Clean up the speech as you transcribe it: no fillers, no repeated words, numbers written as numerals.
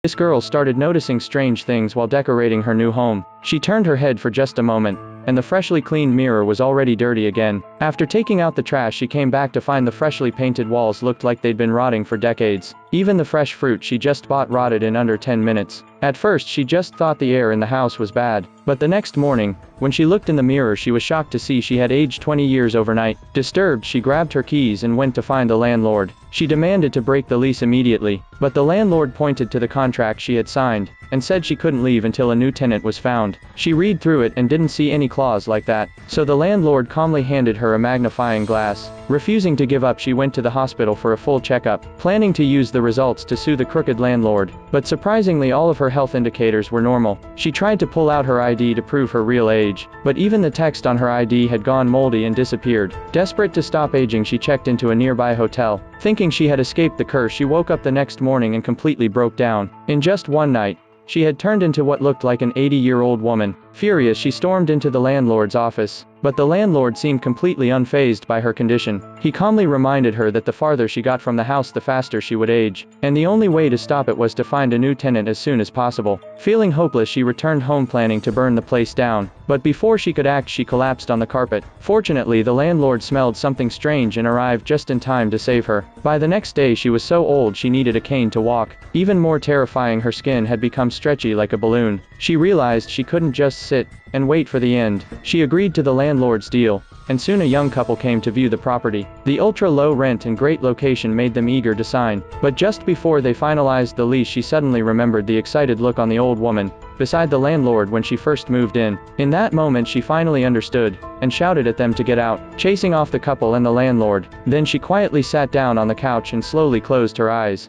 This girl started noticing strange things while decorating her new home. She turned her head for just a moment, and the freshly cleaned mirror was already dirty again. After taking out the trash, she came back to find the freshly painted walls looked like they'd been rotting for decades. Even the fresh fruit she just bought rotted in under 10 minutes. At first she just thought the air in the house was bad, but the next morning, when she looked in the mirror, she was shocked to see she had aged 20 years overnight. Disturbed, she grabbed her keys and went to find the landlord. She demanded to break the lease immediately, but the landlord pointed to the contract she had signed, and said she couldn't leave until a new tenant was found. She read through it and didn't see any clause like that, so the landlord calmly handed her a magnifying glass. Refusing to give up, she went to the hospital for a full checkup, planning to use the results to sue the crooked landlord, but surprisingly all of her health indicators were normal. She tried to pull out her ID to prove her real age, but even the text on her ID had gone moldy and disappeared. Desperate to stop aging, she checked into a nearby hotel. Thinking she had escaped the curse, she woke up the next morning and completely broke down. In just one night, she had turned into what looked like an 80-year-old woman. Furious, she stormed into the landlord's office, but the landlord seemed completely unfazed by her condition. He calmly reminded her that the farther she got from the house, the faster she would age, and the only way to stop it was to find a new tenant as soon as possible. Feeling hopeless, she returned home planning to burn the place down, but before she could act, she collapsed on the carpet. Fortunately, the landlord smelled something strange and arrived just in time to save her. By the next day, she was so old she needed a cane to walk. Even more terrifying, her skin had become stretchy like a balloon. She realized she couldn't just sit and wait for the end. She agreed to the landlord's deal, and soon a young couple came to view the property. The ultra-low rent and great location made them eager to sign, but just before they finalized the lease, she suddenly remembered the excited look on the old woman beside the landlord when she first moved in. In that moment, she finally understood, and shouted at them to get out, chasing off the couple and the landlord. Then she quietly sat down on the couch and slowly closed her eyes.